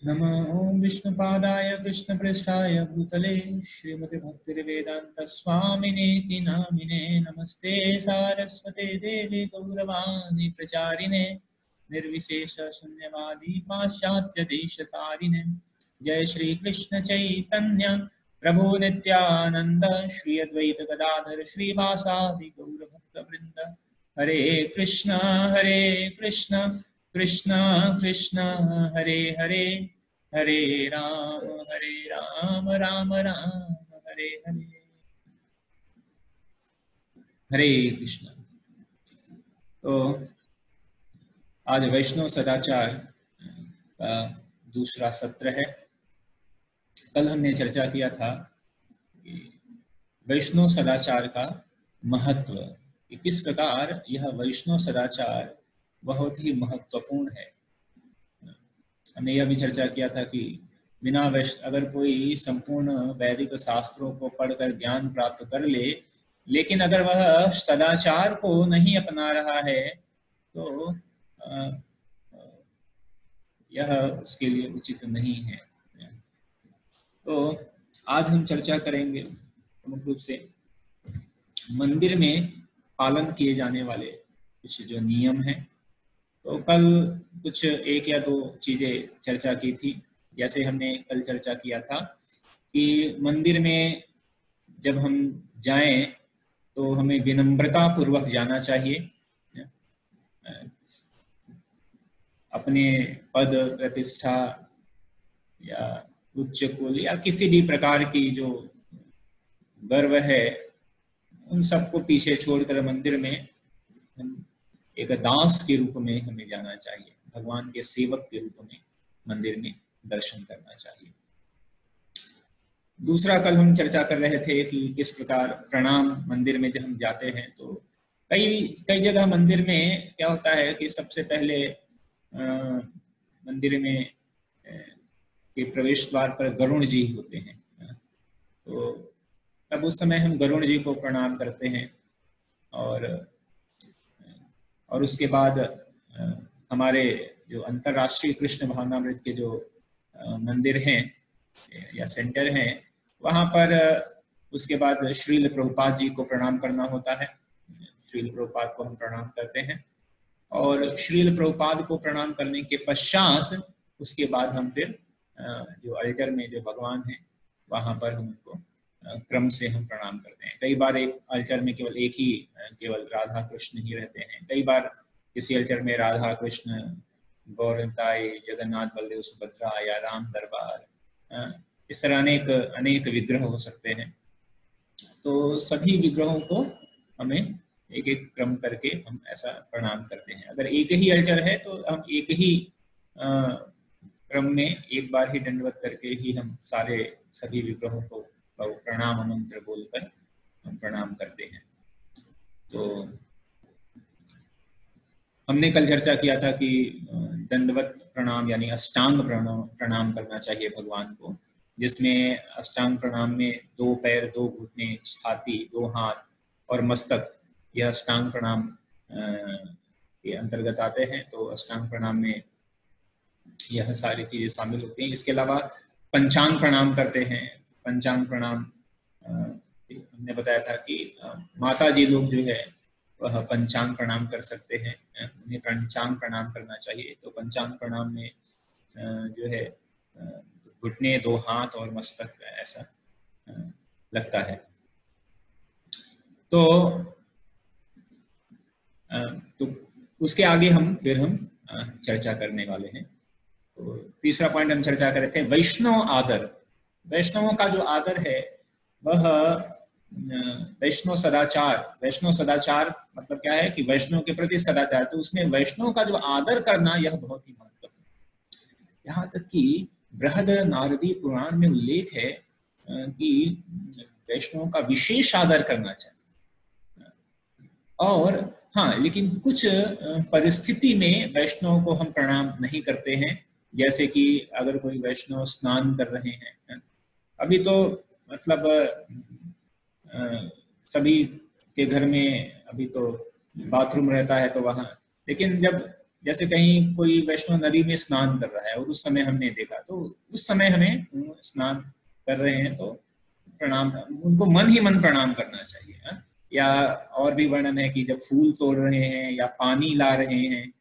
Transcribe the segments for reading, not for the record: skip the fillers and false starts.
नमो विष्णुपादाय कृष्णप्रेष्ठाय भूतले श्रीमते भक्तिर्वेदान्त स्वामिनेति नामिने नमस्ते सारस्वते देवे गौरवाणी प्रचारिणे निर्विशेष शून्यवादी पाश्चात्य देशतारिणे जय श्री कृष्ण चैतन्य प्रभु नित्यानंद श्री अद्वैत गदाधर श्रीवासादि गौर भक्त वृंद हरे कृष्ण कृष्ण कृष्ण हरे हरे हरे राम राम हरे हरे। हरे कृष्ण। तो आज वैष्णव सदाचार का दूसरा सत्र है। कल हमने चर्चा किया था कि वैष्णव सदाचार का महत्व, कि किस प्रकार यह वैष्णव सदाचार बहुत ही महत्वपूर्ण है। हमने यह भी चर्चा किया था कि बिना अगर कोई संपूर्ण वैदिक शास्त्रों को पढ़कर ज्ञान प्राप्त कर ले, लेकिन अगर वह सदाचार को नहीं अपना रहा है तो यह उसके लिए उचित नहीं है। तो आज हम चर्चा करेंगे प्रमुख रूप से मंदिर में पालन किए जाने वाले कुछ जो नियम हैं। तो कल कुछ एक या दो चीजें चर्चा की थी। जैसे हमने कल चर्चा किया था कि मंदिर में जब हम जाएं तो हमें विनम्रता पूर्वक जाना चाहिए। अपने पद प्रतिष्ठा या उच्च कुल या किसी भी प्रकार की जो गर्व है उन सबको पीछे छोड़कर मंदिर में हम एक दास के रूप में हमें जाना चाहिए, भगवान के सेवक के रूप में मंदिर में दर्शन करना चाहिए। दूसरा, कल हम चर्चा कर रहे थे कि किस प्रकार प्रणाम मंदिर में जब हम जाते हैं तो कई जगह मंदिर में क्या होता है कि सबसे पहले मंदिर में के प्रवेश द्वार पर गरुण जी होते हैं। तो तब उस समय हम गरुण जी को प्रणाम करते हैं और उसके बाद हमारे जो अंतर्राष्ट्रीय कृष्ण भावनामृत के जो मंदिर हैं या सेंटर हैं वहाँ पर उसके बाद श्रील प्रभुपाद जी को प्रणाम करना होता है। श्रील प्रभुपाद को हम प्रणाम करते हैं और श्रील प्रभुपाद को प्रणाम करने के पश्चात उसके बाद हम फिर जो अल्टर में जो भगवान हैं वहाँ पर हम उनको क्रम से हम प्रणाम करते हैं। कई बार एक अल्टर में केवल राधा कृष्ण ही रहते हैं, कई बार किसी अल्टर में राधा कृष्ण, गौरताई, जगन्नाथ, बलदेव, सुभद्रा या राम दरबार, इस तरह अनेक विग्रह हो सकते हैं। तो सभी विग्रहों को हमें एक एक क्रम करके हम ऐसा प्रणाम करते हैं। अगर एक ही अल्टर है तो हम एक ही क्रम में एक बार ही दंडवत करके ही हम सभी विग्रहों को प्रणाम मंत्र बोलकर हम प्रणाम करते हैं। तो हमने कल चर्चा किया था कि दंडवत प्रणाम यानी अष्टांग प्रणाम करना चाहिए भगवान को, जिसमें अष्टांग प्रणाम में 2 पैर, 2 घुटने, छाती, 2 हाथ और मस्तक, यह अष्टांग प्रणाम के अंतर्गत आते हैं। तो अष्टांग प्रणाम में यह सारी चीजें शामिल होती हैं। इसके अलावा पंचांग प्रणाम करते हैं। पंचांग प्रणाम हमने बताया था कि माता जी लोग जो है वह पंचांग प्रणाम कर सकते हैं, उन्हें पंचांग प्रणाम करना चाहिए। तो पंचांग प्रणाम में जो है घुटने, 2 हाथ और मस्तक ऐसा लगता है। तो उसके आगे हम चर्चा करने वाले हैं। तो तीसरा पॉइंट हम चर्चा कर रहे थे वैष्णव आदर। वैष्णवों का जो आदर है वह वैष्णव सदाचार मतलब क्या है कि वैष्णव के प्रति सदाचार। तो उसमें वैष्णव का जो आदर करना यह बहुत ही महत्वपूर्ण है। यहाँ तक कि बृहद नारदी पुराण में उल्लेख है कि वैष्णव का विशेष आदर करना चाहिए। और हाँ, लेकिन कुछ परिस्थिति में वैष्णव को हम प्रणाम नहीं करते हैं। जैसे कि अगर कोई वैष्णव स्नान कर रहे हैं, अभी तो मतलब सभी के घर में अभी तो बाथरूम रहता है तो वहाँ, लेकिन जब जैसे कहीं कोई वैष्णव नदी में स्नान कर रहा है और उस समय हमने देखा, तो उस समय हमें स्नान कर रहे हैं तो प्रणाम, उनको मन ही मन प्रणाम करना चाहिए। हा? या और भी वर्णन है कि जब फूल तोड़ रहे हैं या पानी ला रहे हैं,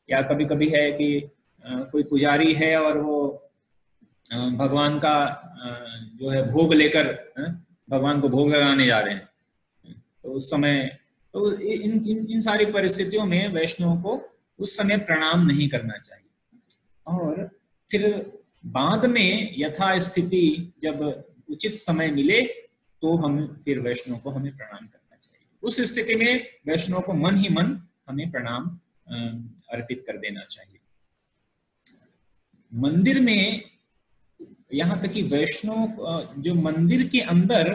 या कभी कभी है कि कोई पुजारी है और वो भगवान का जो है भोग लेकर भगवान को भोग लगाने जा रहे हैं, तो उस समय तो इन सारी परिस्थितियों में वैष्णव को उस समय प्रणाम नहीं करना चाहिए। और फिर बाद में यथा स्थिति जब उचित समय मिले तो हम फिर वैष्णव को हमें प्रणाम करना चाहिए। उस स्थिति में वैष्णव को मन ही मन हमें प्रणाम अर्पित कर देना चाहिए। मंदिर में यहाँ तक कि वैष्णव जो मंदिर के अंदर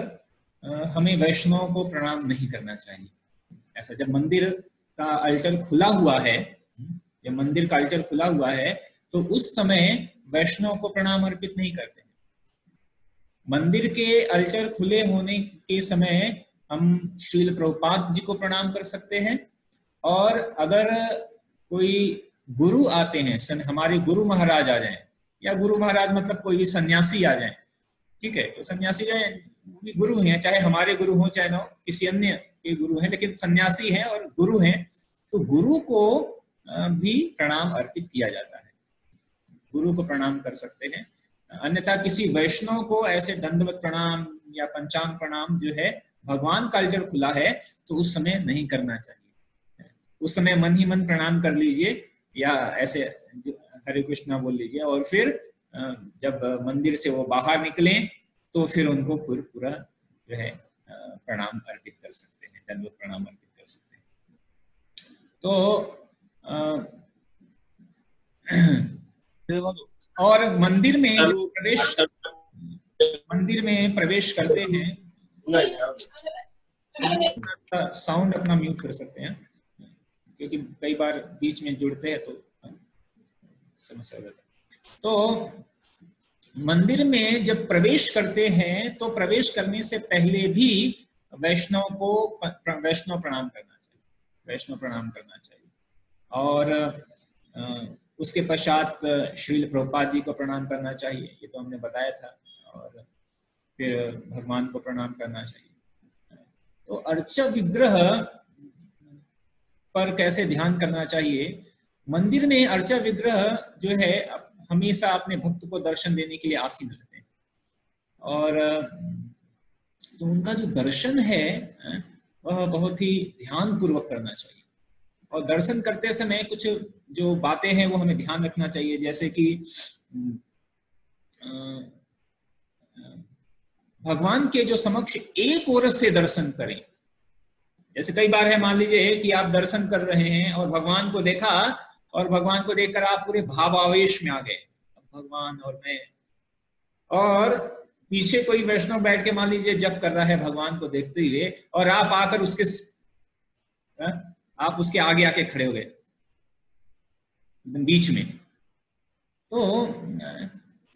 हमें वैष्णव को प्रणाम नहीं करना चाहिए। ऐसा जब मंदिर का अल्टर खुला हुआ है, जब मंदिर का अल्टर खुला हुआ है तो उस समय वैष्णव को प्रणाम अर्पित नहीं करते। मंदिर के अल्टर खुले होने के समय हम श्रील प्रभुपाद जी को प्रणाम कर सकते हैं, और अगर कोई गुरु आते हैं, हमारे गुरु महाराज आ जाएं, या गुरु महाराज मतलब कोई भी सन्यासी आ जाएं, ठीक है, तो सन्यासी जो है भी गुरु हैं, चाहे हमारे गुरु हो चाहे ना किसी अन्य के गुरु हैं, लेकिन सन्यासी हैं और गुरु हैं, तो गुरु को भी प्रणाम अर्पित किया जाता है, गुरु को प्रणाम कर सकते हैं। अन्यथा किसी वैष्णव को ऐसे दंडवत प्रणाम या पंचांग प्रणाम जो है भगवान का अल्टर खुला है तो उस समय नहीं करना चाहिए। उस समय मन ही मन प्रणाम कर लीजिए या ऐसे हरे कृष्णा बोल लीजिए, और फिर जब मंदिर से वो बाहर निकले तो फिर उनको पूरा जो है प्रणाम अर्पित कर सकते हैं, दंडवत प्रणाम अर्पित कर सकते हैं। तो और मंदिर में जो प्रवेश करते हैं, साउंड अपना म्यूट कर सकते हैं क्योंकि कई बार बीच में जुड़ते हैं तो समस्या हो जाता है। तो मंदिर में जब प्रवेश करते हैं तो प्रवेश करने से पहले भी वैष्णव को वैष्णव प्रणाम करना चाहिए, वैष्णव प्रणाम करना चाहिए। और उसके पश्चात श्रील प्रभुपाद जी को प्रणाम करना चाहिए, ये तो हमने बताया था, और फिर भगवान को प्रणाम करना चाहिए। तो अर्चा विग्रह पर कैसे ध्यान करना चाहिए? मंदिर में अर्चा विग्रह जो है हमेशा अपने भक्त को दर्शन देने के लिए आसीन रहते हैं, और तो उनका जो दर्शन है वह बहुत ही ध्यान पूर्वक करना चाहिए। और दर्शन करते समय कुछ जो बातें हैं वो हमें ध्यान रखना चाहिए, जैसे कि भगवान के जो समक्ष एक ओर से दर्शन करें। जैसे कई बार है, मान लीजिए कि आप दर्शन कर रहे हैं और भगवान को देखा, और भगवान को देखकर आप पूरे भावावेश में आ गए, भगवान और मैं, और पीछे कोई वैष्णव बैठ के मान लीजिए जप कर रहा है भगवान को देखते हुए, और आप आकर आप उसके आगे आके खड़े हो गए एकदम बीच में। तो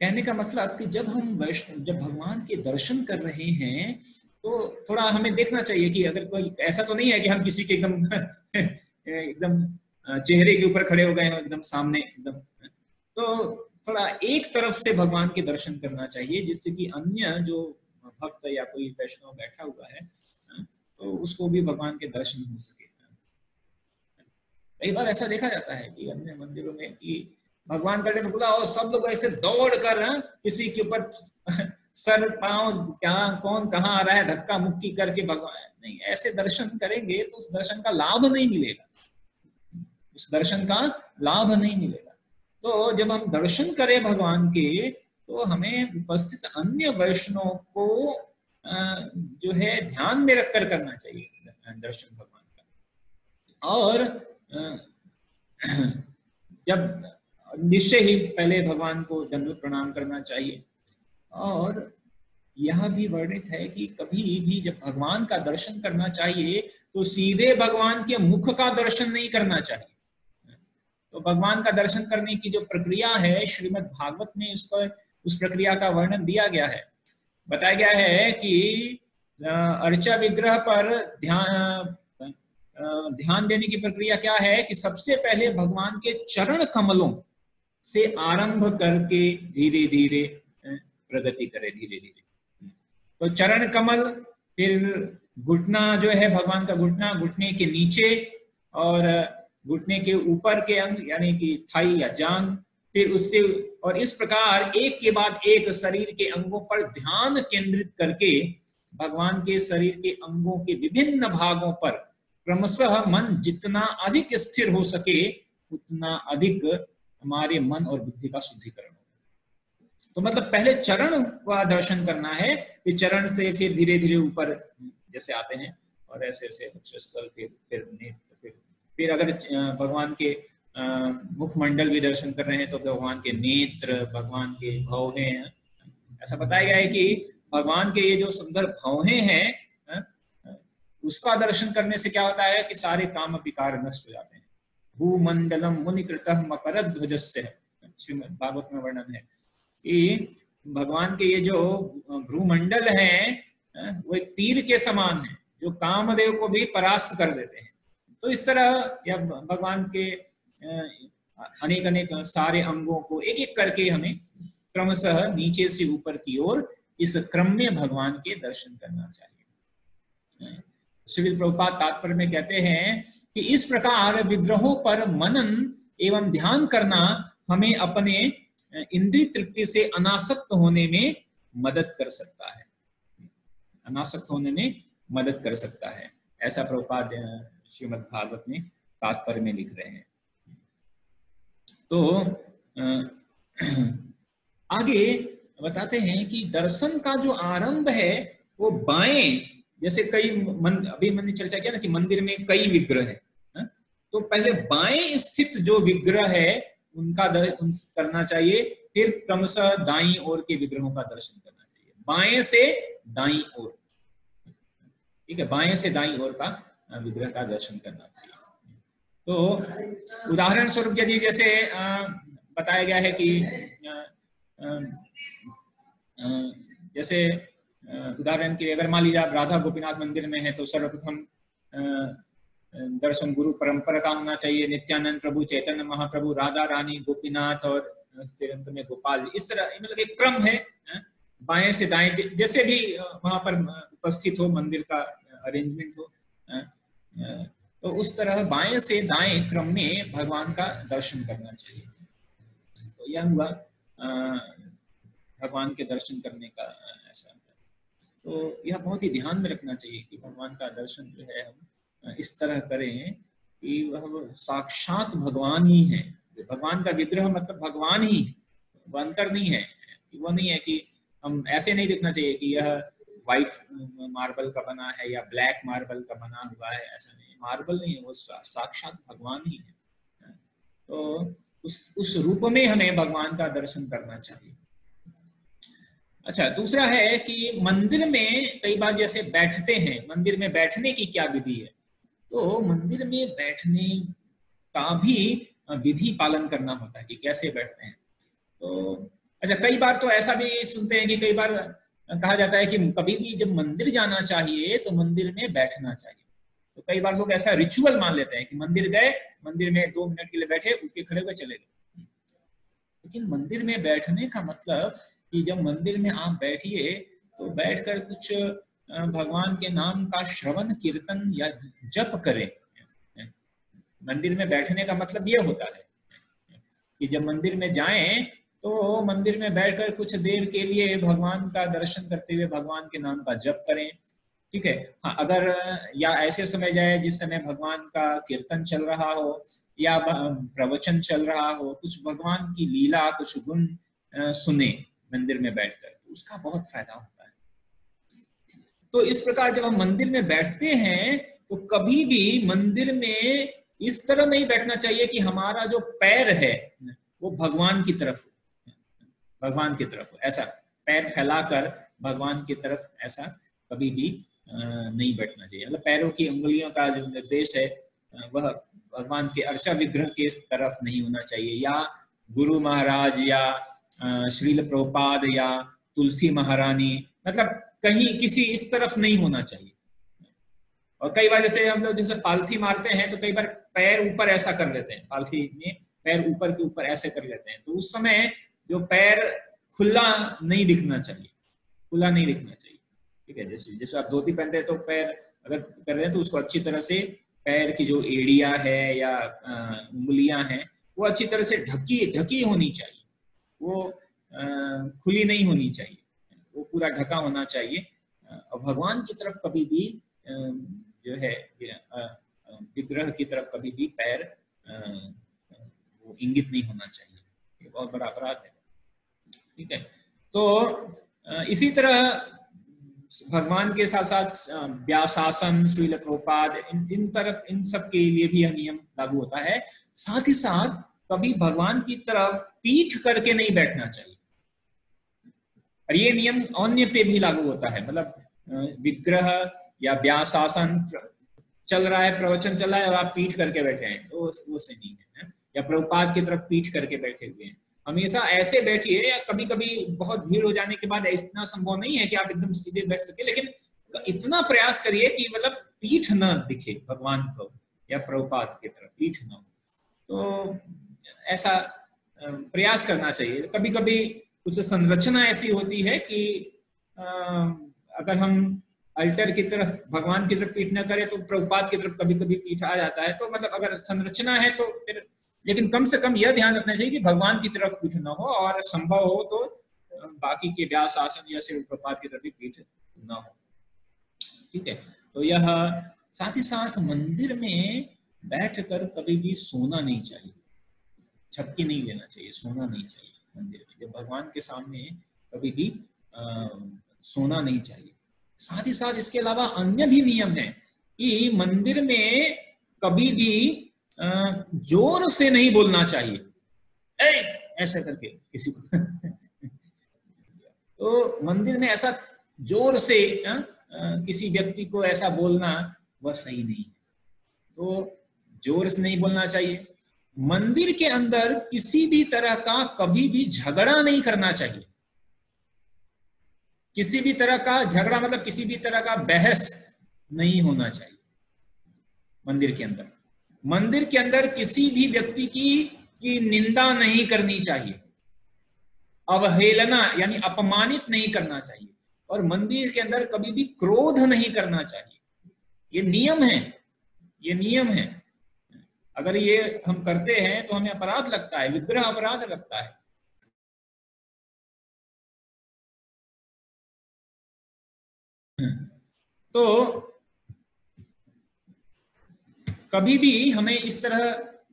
कहने का मतलब कि जब भगवान के दर्शन कर रहे हैं तो थोड़ा हमें देखना चाहिए कि अगर कोई ऐसा तो नहीं है कि हम किसी के एकदम चेहरे के ऊपर खड़े हो गए हैं एकदम सामने एकदम, तो थोड़ा एक तरफ से भगवान के दर्शन करना चाहिए, जिससे कि अन्य जो भक्त या कोई वैष्णव बैठा हुआ है तो उसको भी भगवान के दर्शन हो सके। कई बार ऐसा देखा जाता है कि अन्य मंदिरों में कि भगवान का खुला और सब लोग ऐसे दौड़ कर किसी के ऊपर सर पांव कौन कहाँ आ रहा है धक्का मुक्की करके भगवान, नहीं, ऐसे दर्शन करेंगे तो उस दर्शन का लाभ नहीं मिलेगा, उस दर्शन का लाभ नहीं मिलेगा। तो जब हम दर्शन करें भगवान के तो हमें उपस्थित अन्य वैष्णव को जो है ध्यान में रखकर करना चाहिए दर्शन भगवान का। और जब निश्चय ही पहले भगवान को दंडवत प्रणाम करना चाहिए। और यह भी वर्णित है कि कभी भी जब भगवान का दर्शन करना चाहिए तो सीधे भगवान के मुख का दर्शन नहीं करना चाहिए। तो भगवान का दर्शन करने की जो प्रक्रिया है श्रीमद् भागवत में उस प्रक्रिया का वर्णन दिया गया है। बताया गया है कि अर्चा विग्रह पर ध्यान ध्यान देने की प्रक्रिया क्या है कि सबसे पहले भगवान के चरण कमलों से आरंभ करके धीरे धीरे प्रगति करे, धीरे धीरे। तो चरण कमल, फिर घुटना जो है भगवान का घुटना, घुटने के नीचे और घुटने के ऊपर के अंग यानी कि थाई या जांघ, फिर उससे, और इस प्रकार एक के बाद एक शरीर के अंगों पर ध्यान केंद्रित करके भगवान के शरीर के अंगों के विभिन्न भागों पर क्रमशः मन जितना अधिक स्थिर हो सके उतना अधिक हमारे मन और बुद्धि का शुद्धिकरण होगा। तो मतलब पहले चरण का दर्शन करना है, फिर चरण से फिर धीरे धीरे ऊपर जैसे आते हैं और ऐसे ऐसे वक्षस्थल, फिर नेत्र, फिर अगर भगवान के मुखमंडल भी दर्शन कर रहे हैं तो भगवान के नेत्र, भगवान के भौहें। ऐसा बताया गया है कि भगवान के ये जो सुंदर भौहें हैं उसका दर्शन करने से क्या होता है कि सारे काम विकार नष्ट हो जाते हैं। भूमंडलम मुनिकृतः मकरध्वजस्य, श्रीमद् भागवत में वर्णन है कि भगवान के ये जो भ्रूमंडल हैं वो एक तीर के समान है जो कामदेव को भी परास्त कर देते हैं। तो इस तरह या भगवान के अनेक अनेक सारे अंगों को एक एक करके हमें क्रमशः नीचे से ऊपर की ओर इस क्रम में भगवान के दर्शन करना चाहिए। श्रील प्रभुपाद तात्पर्य में कहते हैं कि इस प्रकार विग्रहों पर मनन एवं ध्यान करना हमें अपने इंद्रिय तृप्ति से अनासक्त होने में मदद कर सकता है, अनासक्त होने में मदद कर सकता है। ऐसा प्रभुपाद श्रीमद् भागवत में तात्पर्य में लिख रहे हैं। तो आगे बताते हैं कि दर्शन का जो आरंभ है वो बाएं, जैसे कई अभी मैंने चर्चा किया ना कि मंदिर में कई विग्रह है, तो पहले बाएं स्थित जो विग्रह है उनका दर्शन करना चाहिए, फिर क्रमशः दाईं ओर के विग्रहों का दर्शन करना चाहिए, बाएं से दाईं ओर। ठीक है, बाएं से दाईं ओर का विग्रह का दर्शन करना चाहिए। तो उदाहरण स्वरूप यदि जैसे बताया गया है कि जैसे उदाहरण के लिए अगर मान लीजिए आप राधा गोपीनाथ मंदिर में है तो सर्वप्रथम दर्शन गुरु परंपरा का होना चाहिए, नित्यानंद प्रभु, चैतन्य महाप्रभु, राधा रानी, गोपीनाथ और फिर अंत में गोपाल। इस तरह मतलब एक क्रम है, बाएं से दाएं जैसे भी वहां पर उपस्थित हो, मंदिर का अरेंजमेंट हो, तो उस तरह बाएं से दाएं क्रम में भगवान का दर्शन करना चाहिए। तो यह हुआ भगवान के दर्शन करने का ऐसा। तो यह बहुत ही ध्यान में रखना चाहिए कि भगवान का दर्शन जो है हम इस तरह करें कि वह साक्षात भगवान ही है। भगवान का विग्रह मतलब भगवान ही, वह अंतर नहीं है। वो नहीं है कि हम ऐसे नहीं देखना चाहिए कि यह व्हाइट मार्बल का बना है या ब्लैक मार्बल का बना हुआ है, ऐसा नहीं। मार्बल नहीं है, वो साक्षात भगवान ही है। तो उस रूप में हमें भगवान का दर्शन करना चाहिए। अच्छा, दूसरा है कि मंदिर में कई बार जैसे बैठते हैं, मंदिर में बैठने की क्या विधि है? तो मंदिर में बैठने का भी विधि पालन करना होता है कि कैसे बैठते हैं। तो अच्छा, कई बार तो ऐसा भी सुनते हैं कि कई बार कहा जाता है कि कभी भी जब मंदिर जाना चाहिए तो मंदिर में बैठना चाहिए। तो कई बार लोग ऐसा रिचुअल मान लेते हैं कि मंदिर गए, मंदिर में 2 मिनट के लिए बैठे, उठ के खड़े हुए चले गए। लेकिन मंदिर में बैठने का मतलब कि जब मंदिर में आप बैठिए तो बैठकर कुछ भगवान के नाम का श्रवण कीर्तन या जप करें। मंदिर में बैठने का मतलब ये होता है कि जब मंदिर में जाएं तो मंदिर में बैठकर कुछ देर के लिए भगवान का दर्शन करते हुए भगवान के नाम का जप करें। ठीक है, हाँ, अगर या ऐसे समय जाए जिस समय भगवान का कीर्तन चल रहा हो या प्रवचन चल रहा हो, कुछ भगवान की लीला, कुछ गुण सुने मंदिर में बैठकर, तो उसका बहुत फायदा होता है। तो इस प्रकार जब हम मंदिर में बैठते हैं तो कभी भी मंदिर में इस तरह नहीं बैठना चाहिए कि हमारा जो पैर है वो भगवान की तरफ, भगवान की तरफ ऐसा पैर फैलाकर भगवान की तरफ ऐसा कभी भी नहीं बैठना चाहिए। मतलब पैरों की उंगलियों का जो निर्देश है वह भगवान के अर्चा विग्रह के तरफ नहीं होना चाहिए, या गुरु महाराज या श्रील प्रभुपाद या तुलसी महारानी, मतलब कहीं किसी इस तरफ नहीं होना चाहिए। और कई बार जैसे हम लोग जैसे पालथी मारते हैं तो कई बार पैर ऊपर ऐसा कर लेते हैं, पालथी में पैर ऊपर के ऊपर ऐसे कर लेते हैं, तो उस समय जो पैर खुला नहीं दिखना चाहिए, खुला नहीं दिखना चाहिए। ठीक है, जैसे जैसे आप धोती पहनते हैं तो पैर अगर कर रहे हैं तो उसको अच्छी तरह से पैर की जो एड़ियां है या उंगलियां हैं वो अच्छी तरह से ढकी ढकी होनी चाहिए, वो खुली नहीं होनी चाहिए, वो पूरा ढका होना चाहिए। और भगवान की तरफ कभी भी जो है विग्रह की तरफ कभी भी पैर वो इंगित नहीं होना चाहिए, ये बहुत बड़ा अपराध है। ठीक है, तो इसी तरह भगवान के साथ साथ व्यासासन, श्रील प्रभुपाद, इन सब के लिए भी यह नियम लागू होता है। साथ ही साथ कभी भगवान की तरफ पीठ करके नहीं बैठना चाहिए, और ये नियम अन्य पे भी लागू होता है। मतलब विग्रह या व्यासासन चल रहा है, प्रवचन चल रहा है और आप पीठ करके बैठे हैं तो वो सही नहीं है। या प्रभुपाद की तरफ पीठ करके बैठे हुए हैं, हमेशा ऐसे बैठिए। या कभी कभी बहुत भीड़ हो जाने के बाद इतना संभव नहीं है कि आप एकदम सीधे बैठ सके, लेकिन इतना प्रयास करिए कि मतलब पीठ न दिखे भगवान को या प्रभुपाद की तरफ पीठ न हो, तो ऐसा प्रयास करना चाहिए। कभी कभी कुछ संरचना ऐसी होती है कि अगर हम अल्टर की तरफ भगवान की तरफ पीठ न करें तो प्रभुपाद की तरफ कभी कभी पीठ आ जाता है। तो मतलब अगर संरचना है तो फिर, लेकिन कम से कम यह ध्यान रखना चाहिए कि भगवान की तरफ पीठ न हो, और संभव हो तो बाकी के व्यास आसन या सिर्फ प्रभुपाद की तरफ भी पीठ न हो। ठीक है, तो यह साथ ही साथ मंदिर में बैठकर कभी भी सोना नहीं चाहिए, झपकी नहीं लेना चाहिए, सोना नहीं चाहिए मंदिर में। जब भगवान के सामने कभी भी सोना नहीं चाहिए। साथ ही साथ इसके अलावा अन्य भी नियम है कि मंदिर में कभी भी जोर से नहीं बोलना चाहिए, ऐसा करके किसी को तो मंदिर में ऐसा जोर से किसी व्यक्ति को ऐसा बोलना वह सही नहीं है, तो जोर से नहीं बोलना चाहिए। मंदिर के अंदर किसी भी तरह का कभी भी झगड़ा नहीं करना चाहिए, किसी भी तरह का झगड़ा मतलब किसी भी तरह का बहस नहीं होना चाहिए मंदिर के अंदर। मंदिर के अंदर किसी भी व्यक्ति की निंदा नहीं करनी चाहिए, अवहेलना यानी अपमानित नहीं करना चाहिए, और मंदिर के अंदर कभी भी क्रोध नहीं करना चाहिए। ये नियम है, ये नियम है। अगर ये हम करते हैं तो हमें अपराध लगता है, विग्रह अपराध लगता है। तो कभी भी हमें इस तरह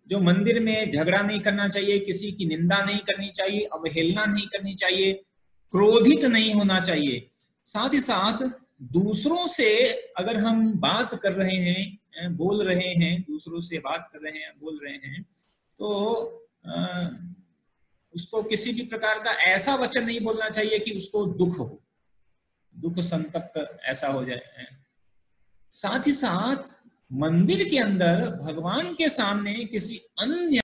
जो मंदिर में झगड़ा नहीं करना चाहिए, किसी की निंदा नहीं करनी चाहिए, अवहेलना नहीं करनी चाहिए, क्रोधित नहीं होना चाहिए। साथ ही साथ दूसरों से अगर हम बात कर रहे हैं, बोल रहे हैं, दूसरों से बात कर रहे हैं, बोल रहे हैं, तो उसको किसी भी प्रकार का ऐसा वचन नहीं बोलना चाहिए कि उसको दुख हो, दुख संतप्त ऐसा हो जाए। साथ ही साथ मंदिर के अंदर भगवान के सामने किसी अन्य,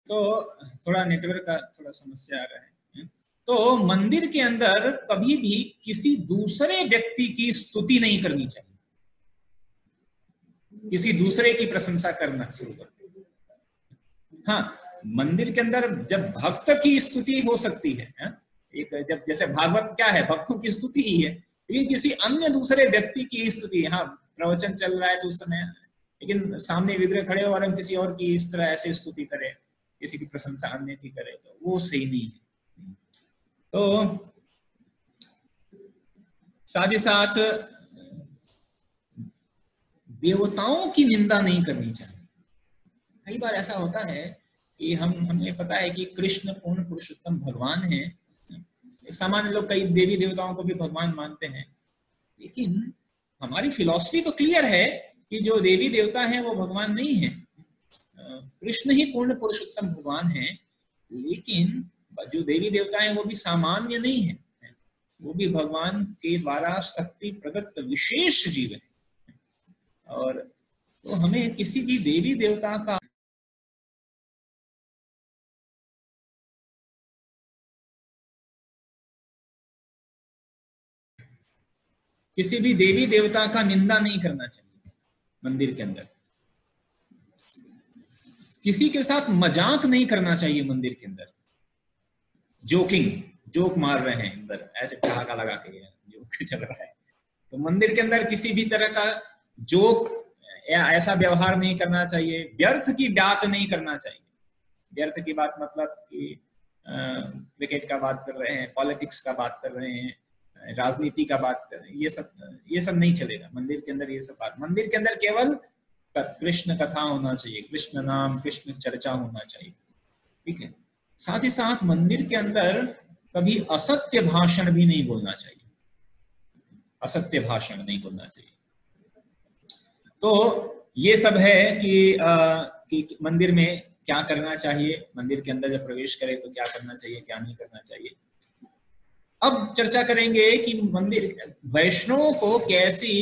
तो थोड़ा नेटवर्क का थोड़ा समस्या आ रहा है, तो मंदिर के अंदर कभी भी किसी दूसरे व्यक्ति की स्तुति नहीं करनी चाहिए, किसी दूसरे की प्रशंसा करना शुरू कर। हाँ, मंदिर के अंदर जब भक्त की स्तुति हो सकती है, एक जब जैसे भागवत क्या है, भक्तों की स्तुति ही है, लेकिन किसी अन्य दूसरे व्यक्ति की स्तुति, हाँ प्रवचन चल रहा है तो उस समय, लेकिन सामने विग्रह खड़े हो और हम किसी और की इस तरह ऐसे स्तुति करें, किसी की प्रशंसा अन्य की करें, तो वो सही नहीं है। तो साथ ही साथ देवताओं की निंदा नहीं करनी चाहिए। कई बार ऐसा होता है कि हमें पता है कि कृष्ण पूर्ण पुरुषोत्तम भगवान है, सामान्य लोग कई देवी देवताओं को भी भगवान मानते हैं, लेकिन हमारी फिलॉसफी तो क्लियर है कि जो देवी देवता है वो भगवान नहीं है, कृष्ण ही पूर्ण पुरुषोत्तम भगवान है। लेकिन जो देवी देवता है वो भी सामान्य नहीं है, वो भी भगवान के द्वारा शक्ति प्रदत्त विशेष जीव है। और तो हमें किसी भी देवी देवता का किसी भी देवी देवता का निंदा नहीं करना चाहिए मंदिर के अंदर। किसी के साथ मजाक नहीं करना चाहिए मंदिर के अंदर। जोक मार रहे हैं अंदर, ऐसे ठहाका लगा के जोक चल रहा है, तो मंदिर के अंदर किसी भी तरह का जोक या ऐसा व्यवहार नहीं करना चाहिए। व्यर्थ की बात नहीं करना चाहिए। व्यर्थ की बात मतलब कि क्रिकेट का बात कर रहे हैं, पॉलिटिक्स का बात कर रहे हैं, राजनीति का बात कर रहे हैं, ये सब नहीं चलेगा मंदिर के अंदर। ये सब बात मंदिर के अंदर केवल कृष्ण कथा होना चाहिए, कृष्ण नाम, कृष्ण चर्चा होना चाहिए, ठीक है। साथ ही साथ मंदिर के अंदर कभी असत्य भाषण भी नहीं बोलना चाहिए। असत्य भाषण नहीं बोलना चाहिए। तो ये सब है कि मंदिर में क्या करना चाहिए, मंदिर के अंदर जब प्रवेश करें तो क्या करना चाहिए, क्या नहीं करना चाहिए। अब चर्चा करेंगे कि मंदिर वैष्णवों को कैसी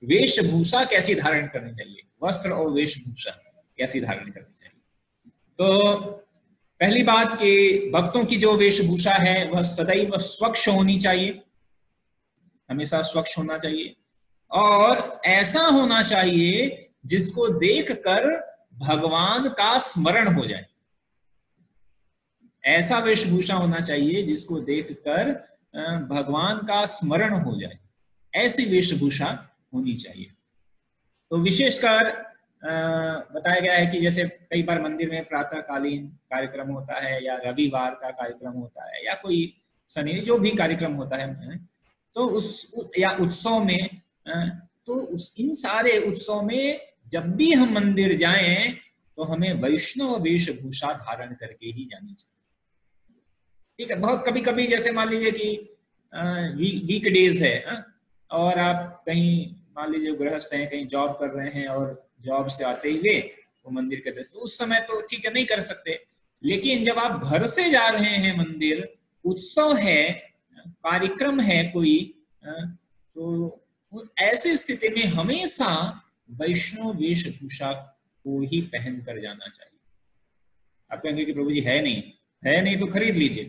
वेशभूषा कैसी धारण करनी चाहिए, वस्त्र और वेशभूषा कैसी धारण करनी चाहिए। तो पहली बात कि भक्तों की जो वेशभूषा है वह सदैव स्वच्छ होनी चाहिए, हमेशा स्वच्छ होना चाहिए, और ऐसा होना चाहिए जिसको देखकर भगवान का स्मरण हो जाए। ऐसा वेशभूषा होना चाहिए जिसको देखकर भगवान का स्मरण हो जाए, ऐसी वेशभूषा होनी चाहिए। तो विशेषकर बताया गया है कि जैसे कई बार मंदिर में प्रातःकालीन कार्यक्रम होता है या रविवार का कार्यक्रम होता है या कोई शनि जो भी कार्यक्रम होता है, तो या उत्सव में, तो इन सारे उत्सव में जब भी हम मंदिर जाएं तो हमें वैष्णव वेशभूषा धारण करके ही जानी चाहिए, ठीक है। बहुत कभी कभी जैसे मान लीजिए कि वीक डेज है और आप कहीं मान लीजिए गृहस्थ हैं, कहीं जॉब कर रहे हैं और जॉब से आते ही वे वो मंदिर के दर्शन, तो उस समय तो ठीक है नहीं कर सकते। लेकिन जब आप घर से जा रहे हैं मंदिर, उत्सव है, कार्यक्रम है कोई, तो ऐसी स्थिति में हमेशा वैष्णव वेशभूषा को ही पहन कर जाना चाहिए। आप कहेंगे कि प्रभु जी है नहीं तो खरीद लीजिए,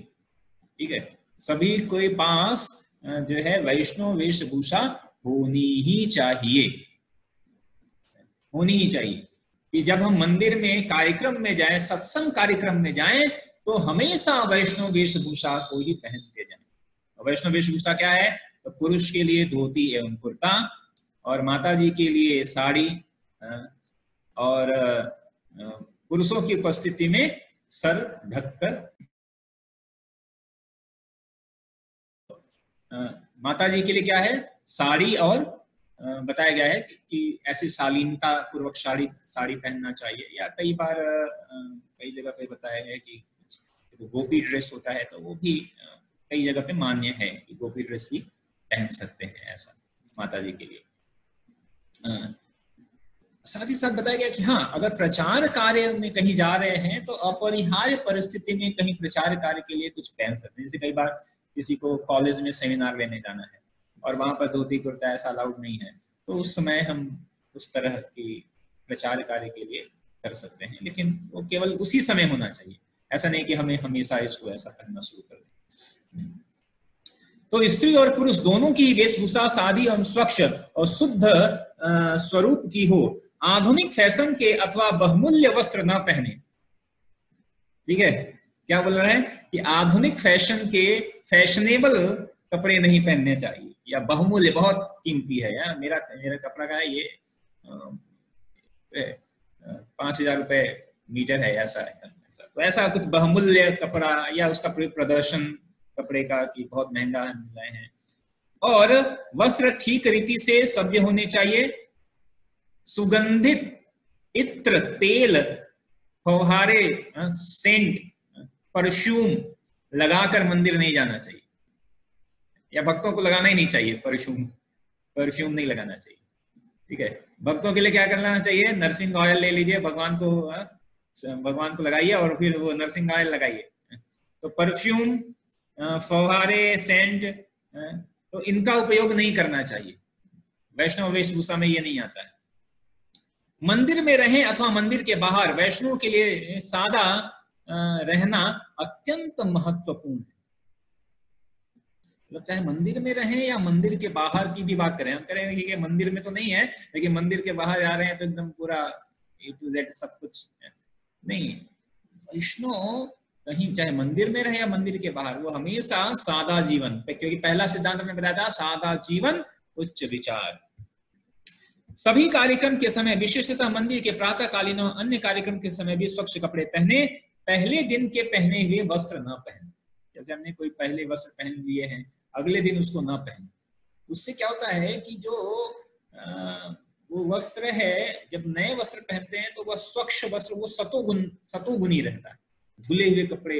ठीक है। सभी कोई पास जो है वैष्णव वेशभूषा होनी ही चाहिए कि जब हम मंदिर में कार्यक्रम में जाएं, सत्संग कार्यक्रम में जाएं, तो हमेशा वैष्णव वेशभूषा को ही पहन के जाएं। वैष्णव वेशभूषा क्या है? तो पुरुष के लिए धोती एवं कुर्ता, और माता जी के लिए साड़ी, और पुरुषों की उपस्थिति में सर ढककर, माता जी के लिए क्या है? साड़ी, और बताया गया है कि ऐसी शालीनता पूर्वक साड़ी पहनना चाहिए। या कई बार कई जगह पे बताया है कि गोपी ड्रेस होता है, तो वो भी कई जगह पे मान्य है कि गोपी ड्रेस भी पहन सकते हैं ऐसा माता जी के लिए। साथ ही साथ बताया गया कि हाँ, अगर प्रचार कार्य में कहीं जा रहे हैं तो अपरिहार्य परिस्थिति में कहीं प्रचार कार्य के लिए कुछ पहन सकते हैं। जैसे कई बार किसी को कॉलेज में सेमिनार लेने जाना है और वहां पर धोती कुर्ता ऐसा अलाउड नहीं है, तो उस समय हम उस तरह की प्रचार कार्य के लिए कर सकते हैं, लेकिन वो केवल उसी समय होना चाहिए। ऐसा नहीं कि हमें हमेशा इसको ऐसा करना शुरू कर दें। तो स्त्री और पुरुष दोनों की वेशभूषा सादी और स्वच्छ और शुद्ध स्वरूप की हो। आधुनिक फैशन के अथवा बहुमूल्य वस्त्र न पहने, ठीक है। क्या बोल रहे हैं कि आधुनिक फैशन के फैशनेबल कपड़े नहीं पहनने चाहिए, या बहुमूल्य बहुत कीमती है, या मेरा कपड़ा का है ये 5,000 रुपए मीटर है, ऐसा है। तो ऐसा कुछ बहुमूल्य कपड़ा या उसका प्रदर्शन कपड़े का कि बहुत महंगा मिल रहे हैं। और वस्त्र ठीक रीति से सभ्य होने चाहिए। सुगंधित इत्र, तेल, फव्वारे, सेंट, परफ्यूम लगाकर मंदिर नहीं जाना चाहिए, या भक्तों को लगाना ही नहीं चाहिए। परफ्यूम नहीं लगाना चाहिए, ठीक है। भक्तों के लिए क्या करना चाहिए? नरसिंह ऑयल ले लीजिए, भगवान को लगाइए और फिर वो नरसिंह ऑयल लगाइए। तो परफ्यूम, फव्वारे, सेंट, तो इनका उपयोग नहीं करना चाहिए। वैष्णव वेशभूषा में ये नहीं आता है। मंदिर में रहें अथवा मंदिर के बाहर, वैष्णव के लिए सादा रहना अत्यंत महत्वपूर्ण है। मतलब चाहे मंदिर में रहें या मंदिर के बाहर की भी बात करें, हम कह रहे हैं कि मंदिर में तो नहीं है, लेकिन मंदिर के बाहर जा रहे हैं तो एकदम पूरा A to Z सब कुछ नहीं। वैष्णव कहीं चाहे मंदिर में रहे या मंदिर के बाहर, वो हमेशा सादा जीवन, क्योंकि पहला सिद्धांत हमने बताया था सादा जीवन उच्च विचार। सभी कार्यक्रम के समय, विशेषतः मंदिर के प्रातःकालीन और अन्य कार्यक्रम के समय भी स्वच्छ कपड़े पहने, पहले दिन के पहने हुए वस्त्र न पहने। जैसे हमने कोई पहले वस्त्र पहन लिए हैं, अगले दिन उसको न पहने। उससे क्या होता है कि जो वो वस्त्र है, जब नए वस्त्र पहनते हैं तो वह स्वच्छ वस्त्र, वो सतोगुणी रहता है। धुले हुए कपड़े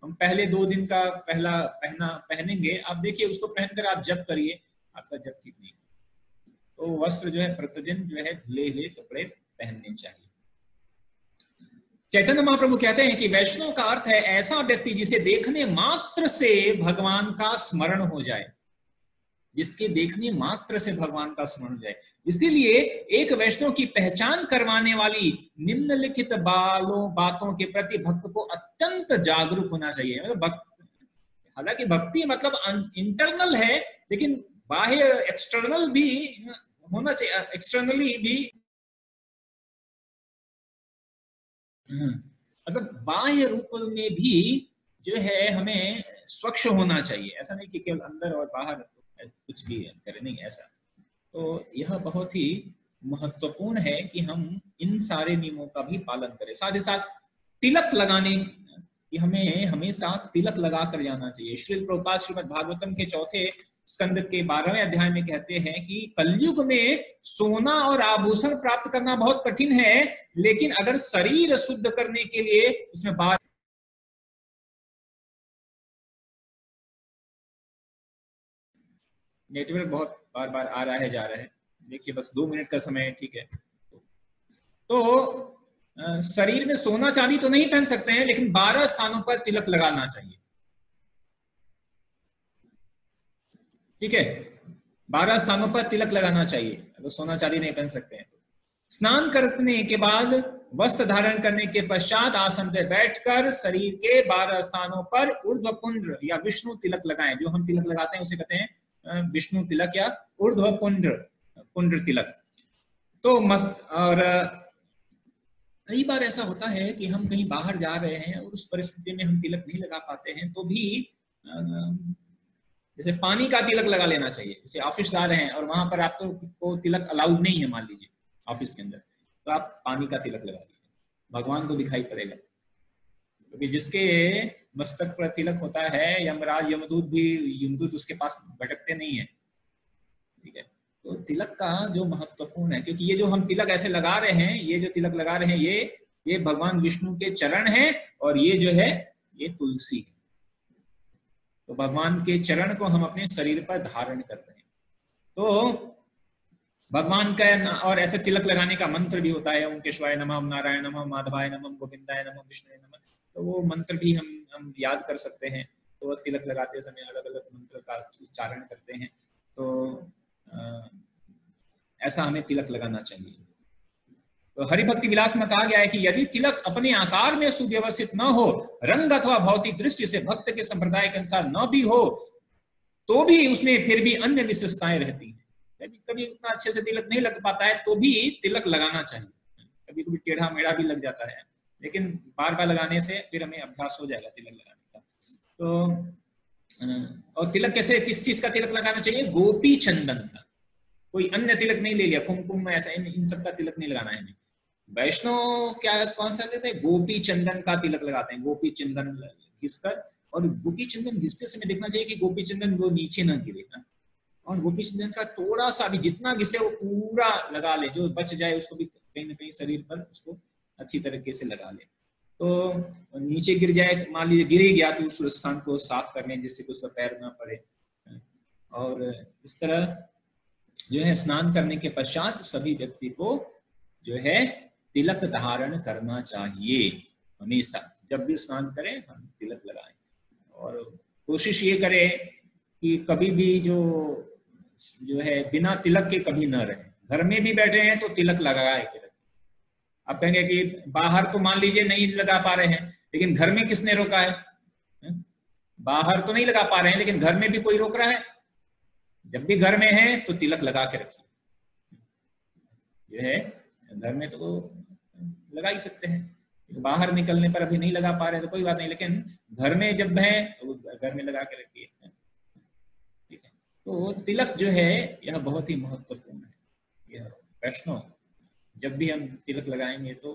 हम पहले 2 दिन का पहनेंगे, आप देखिए उसको पहनकर आप जप करिए, आपका जप ठीक नहीं। तो वस्त्र जो है प्रतिदिन जो है धुले हुए कपड़े पहनने चाहिए। चैतन्य महाप्रभु कहते हैं कि वैष्णव का अर्थ है ऐसा व्यक्ति जिसे देखने मात्र से भगवान का स्मरण हो जाए, जिसके देखने मात्र से भगवान का स्मरण हो जाए। इसीलिए एक वैष्णव की पहचान करवाने वाली निम्नलिखित बातों के प्रति भक्त को अत्यंत जागरूक होना चाहिए। मतलब हालांकि भक्ति मतलब इंटरनल है, लेकिन बाह्य एक्सटर्नल भी होना चाहिए, एक्सटर्नली भी मतलब बाह्य रूप में भी जो है हमें स्वच्छ होना चाहिए। ऐसा नहीं कि केवल अंदर और बाहर कुछ भी करें, नहीं ऐसा। तो यह बहुत ही महत्वपूर्ण है कि हम इन सारे नियमों का भी पालन करें। साथ ही साथ तिलक लगाने कि हमें हमेशा तिलक लगा कर जाना चाहिए। श्रील प्रभुपाद श्रीमद् भागवतम के 4थे स्कंद के 12वें अध्याय में कहते हैं कि कलयुग में सोना और आभूषण प्राप्त करना बहुत कठिन है, लेकिन अगर शरीर शुद्ध करने के लिए उसमें बार नेटवर्क बहुत बार आ रहा है जा रहा है, देखिए बस 2 मिनट का समय है, ठीक है। तो शरीर में सोना चांदी तो नहीं पहन सकते हैं, लेकिन 12 स्थानों पर तिलक लगाना चाहिए, ठीक है। 12 स्थानों पर तिलक लगाना चाहिए, अगर सोना चांदी नहीं पहन सकते हैं। स्नान करने के बाद वस्त्र धारण करने के पश्चात आसन पर बैठकर शरीर के 12 स्थानों पर ऊर्ध्व पुंड्र या विष्णु तिलक लगाएं। जो हम तिलक लगाते हैं उसे कहते हैं विष्णु तिलक या ऊर्ध्व पुंड्र तिलक। तो मस्त। और कई बार ऐसा होता है कि हम कहीं बाहर जा रहे हैं और उस परिस्थिति में हम तिलक नहीं लगा पाते हैं, तो भी जैसे पानी का तिलक लगा लेना चाहिए। जैसे ऑफिस जा रहे हैं और वहां पर आप तो तिलक अलाउड नहीं है, मान लीजिए ऑफिस के अंदर, तो आप पानी का तिलक लगा लीजिए, भगवान को दिखाई पड़ेगा। क्योंकि जिसके मस्तक पर तिलक होता है, यमराज यमदूत उसके पास भटकते नहीं है, ठीक है। तो तिलक का जो महत्वपूर्ण है, क्योंकि ये जो हम तिलक ऐसे लगा रहे हैं, ये जो तिलक लगा रहे हैं, ये भगवान विष्णु के चरण हैं, और ये जो है ये तुलसी है। तो भगवान के चरण को हम अपने शरीर पर धारण कर रहे हैं। तो भगवान का और ऐसे तिलक लगाने का मंत्र भी होता है, ओम केशवाय नमः, ओम नारायण नमः, माधवाय नमः, गोविंदाय नमः, विष्णुवे नमः। तो वो मंत्र भी हम याद कर सकते हैं। तो तिलक लगाते समय अलग अलग मंत्र का उच्चारण करते हैं। तो ऐसा हमें तिलक लगाना चाहिए। तो हरिभक्ति विलास में कहा गया है कि यदि तिलक अपने आकार में सुव्यवस्थित न हो, रंग अथवा भौतिक दृष्टि से भक्त के संप्रदाय के अनुसार न भी हो, तो भी उसमें फिर भी अन्य विशेषताएं रहती हैं। कभी कभी उतना अच्छे से तिलक नहीं लग पाता है, तो भी तिलक लगाना चाहिए। कभी कभी टेढ़ा मेढ़ा भी लग जाता है, लेकिन बार बार लगाने से फिर हमें अभ्यास हो जाएगा तिलक लगाने का। तो और तिलक कैसे, किस चीज का तिलक लगाना चाहिए? गोपी चंदन का, कोई अन्य तिलक नहीं ले लिया, कुमकुम ऐसा इन सब का तिलक नहीं लगाना है। वैष्णव क्या कौन सा देते हैं? गोपी चंदन का तिलक लगाते हैं। गोपी चंदन घिसकर, और गोपी चंदन घिसते समय देखना चाहिए कि गोपी चंदन वो नीचे ना गिरे ना, और गोपी चंदन का थोड़ा सा भी जितना घिसे वो पूरा लगा ले, जो बच जाए उसको भी कहीं ना कहीं शरीर पर उसको अच्छी तरीके से लगा ले। तो नीचे गिर जाए, मान लीजिए गिर गया, तो उस स्थान को साफ कर लें जिससे उस पर पैर ना पड़े। और इस तरह जो है स्नान करने के पश्चात सभी व्यक्ति को जो है तिलक धारण करना चाहिए। हमेशा जब भी स्नान करें हम तिलक लगाएं, और कोशिश ये करें कि कभी भी जो है बिना तिलक के कभी न रहे। घर में भी बैठे हैं तो तिलक लगाए के रखें। आप कहेंगे कि बाहर तो मान लीजिए नहीं लगा पा रहे हैं, लेकिन घर में किसने रोका है? बाहर तो नहीं लगा पा रहे हैं, लेकिन घर में भी कोई रोक रहा है? जब भी घर में है तो तिलक लगा के रखिए। यह है, घर में तो लगा ही सकते हैं, बाहर निकलने पर अभी नहीं लगा पा रहे हैं तो कोई बात नहीं, लेकिन घर में जब है तो घर में लगा के रखिए। ठीक है, तो तिलक जो है यह बहुत ही महत्वपूर्ण है। यह वैष्णव जब भी हम तिलक लगाएंगे तो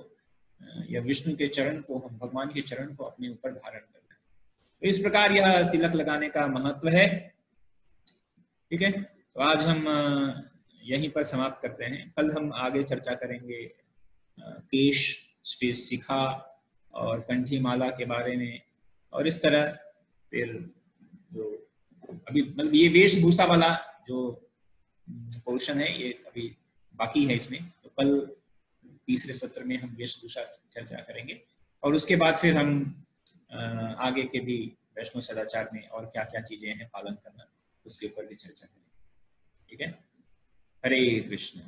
यह विष्णु के चरण को, हम भगवान के चरण को अपने ऊपर धारण करते हैं। तो इस प्रकार यह तिलक लगाने का महत्व है। ठीक है, तो आज हम यहीं पर समाप्त करते हैं। कल हम आगे चर्चा करेंगे केश, फिर शिखा और कंठी माला के बारे में, और इस तरह फिर जो अभी मतलब ये वेशभूषा वाला जो पोर्शन है ये अभी बाकी है इसमें, तो कल तीसरे सत्र में हम वेशभूषा चर्चा करेंगे, और उसके बाद फिर हम आगे के भी वैष्णव सदाचार में और क्या क्या चीजें हैं पालन करना, उसके ऊपर भी चर्चा करेंगे। ठीक है, हरे कृष्ण।